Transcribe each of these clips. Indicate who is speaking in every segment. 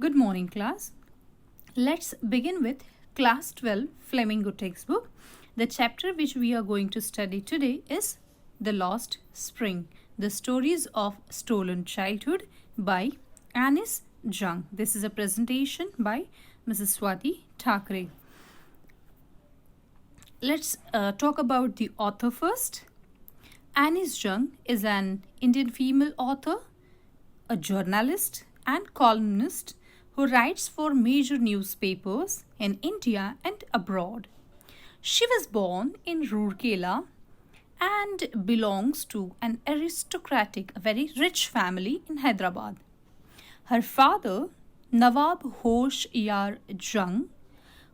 Speaker 1: Good morning, class. Let's begin with Class 12 Flamingo textbook. The chapter which we are going to study today is The Lost Spring, The Stories of Stolen Childhood by Anis Jung. This is a presentation by Mrs. Swati Thakre. Let's talk about the author first. Anis Jung is an Indian female author, a journalist and columnist who writes for major newspapers in India and abroad. She was born in Rourkela and belongs to an aristocratic, a very rich family in Hyderabad. Her father, Nawab Hosh Yar Jung,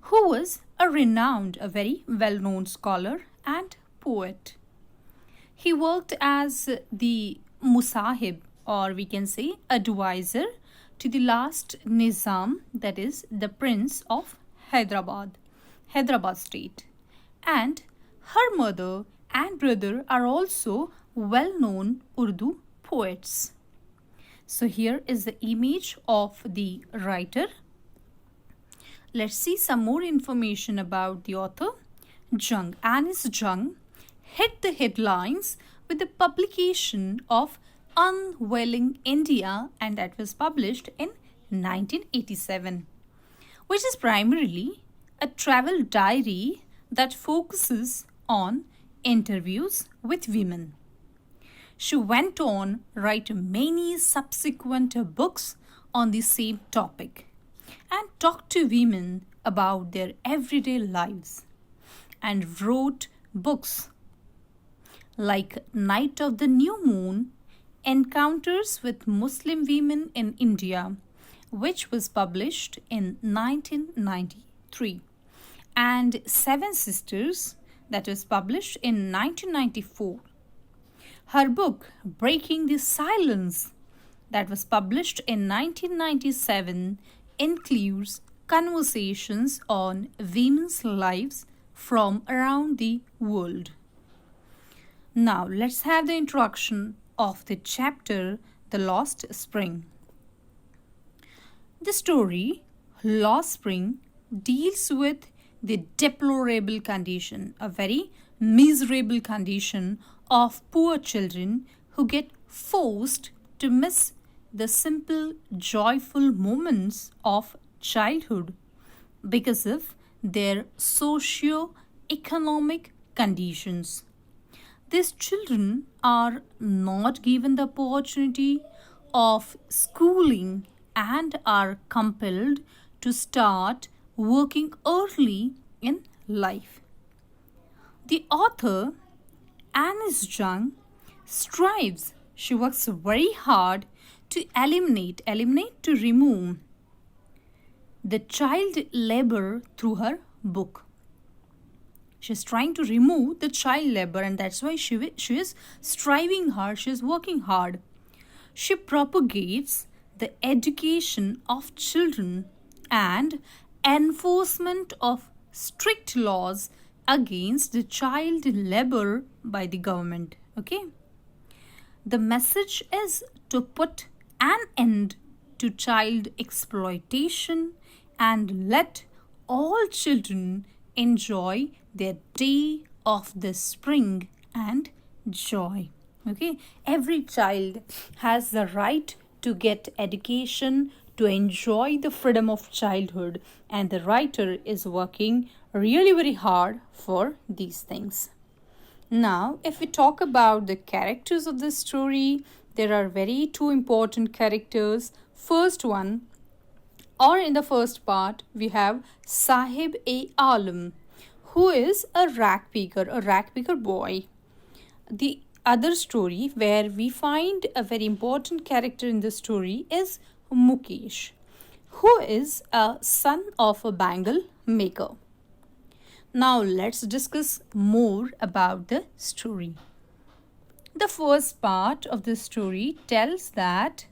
Speaker 1: who was a renowned, a very well-known scholar and poet. He worked as the Musahib, or we can say advisor, to the last Nizam, that is the Prince of Hyderabad state. And her mother and brother are also well-known Urdu poets. So here is the image of the writer. Let's see some more information about the author. Jung, Anis Jung, hit the headlines with the publication of Unveiling India, and that was published in 1987, which is primarily a travel diary that focuses on interviews with women. She went on to write many subsequent books on the same topic and talked to women about their everyday lives, and wrote books like Night of the New Moon, Encounters with Muslim Women in India, which was published in 1993, and Seven Sisters, that was published in 1994. Her book Breaking the Silence, that was published in 1997, includes conversations on women's lives from around the world. Now let's have the introduction of the chapter The Lost Spring. The story Lost Spring deals with the deplorable condition, a very miserable condition of poor children who get forced to miss the simple joyful moments of childhood because of their socio-economic conditions. These children are not given the opportunity of schooling and are compelled to start working early in life. The author, Anis Jung, she works very hard to to remove the child labor through her book. She's trying to remove the child labor, and that's why she is striving hard, she is working hard. She propagates the education of children and enforcement of strict laws against the child labor by the government. Okay? The message is to put an end to child exploitation and let all children enjoy their day of the spring and joy. Okay, every child has the right to get education, to enjoy the freedom of childhood, and the writer is working really very hard for these things. Now, if we talk about the characters of the story, there are very two important characters. First one, or in the first part, we have Sahib-e-Alam, who is a rag picker boy. The other story where we find a very important character in the story is Mukesh, who is a son of a bangle maker. Now let's discuss more about the story. The first part of the story tells that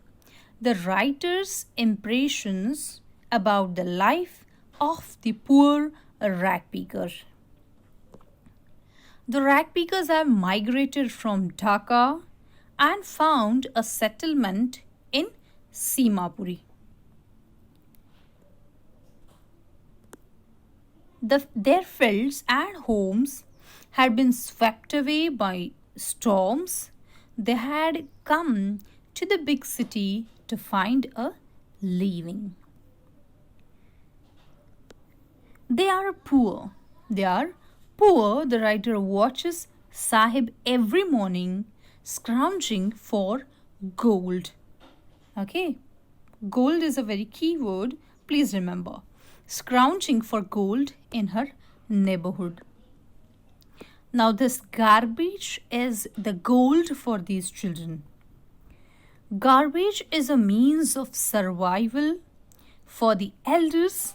Speaker 1: the writer's impressions about the life of the poor rag picker. The rag pickers have migrated from Dhaka and found a settlement in Simapuri. Their fields and homes had been swept away by storms. They had come to the big city to find a living. They are poor. They are poor. The writer watches Sahib every morning scrounging for gold. Okay, gold is a very key word. Please remember. Scrounging for gold in her neighborhood. Now, this garbage is the gold for these children. Garbage is a means of survival for the elders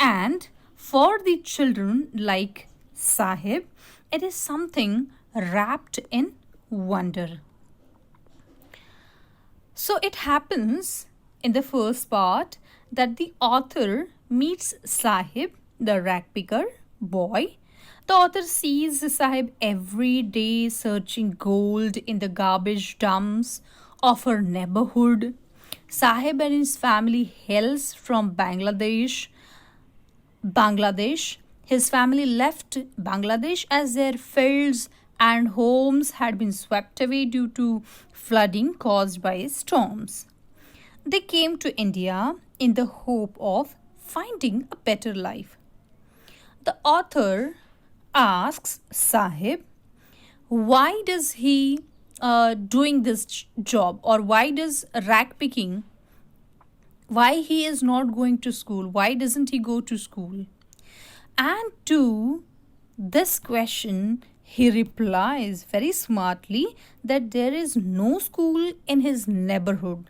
Speaker 1: and for the children like Sahib. It is something wrapped in wonder. So it happens in the first part that the author meets Sahib, the rag picker boy. The author sees Sahib every day searching gold in the garbage dumps of her neighborhood. Sahib and his family hails from Bangladesh. His family left Bangladesh as their fields and homes had been swept away due to flooding caused by storms. They came to India in the hope of finding a better life. The author asks Sahib, why does he doing this job, or why does rag picking, why he is not going to school, why doesn't he go to school? And to this question he replies very smartly that there is no school in his neighborhood,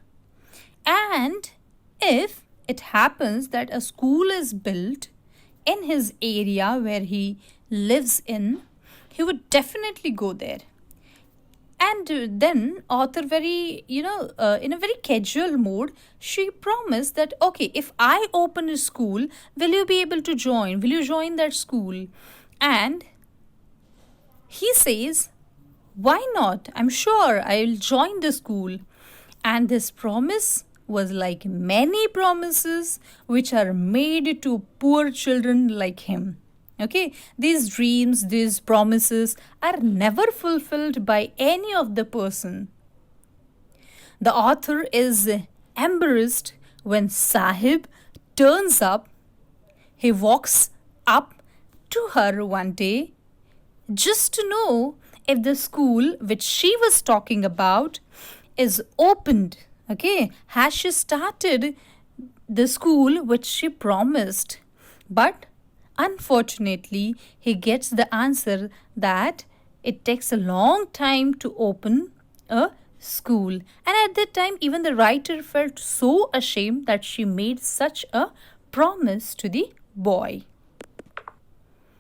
Speaker 1: and if it happens that a school is built in his area where he lives in, he would definitely go there. And then author very, in a very casual mode, she promised that, okay, if I open a school, will you be able to join? Will you join that school? And he says, why not? I'm sure I'll join the school. And this promise was like many promises which are made to poor children like him. Okay, these dreams, these promises are never fulfilled by any of the person. The author is embarrassed when Sahib turns up. He walks up to her one day just to know if the school which she was talking about is opened. Okay, has she started the school which she promised? But unfortunately, he gets the answer that it takes a long time to open a school. And at that time, even the writer felt so ashamed that she made such a promise to the boy.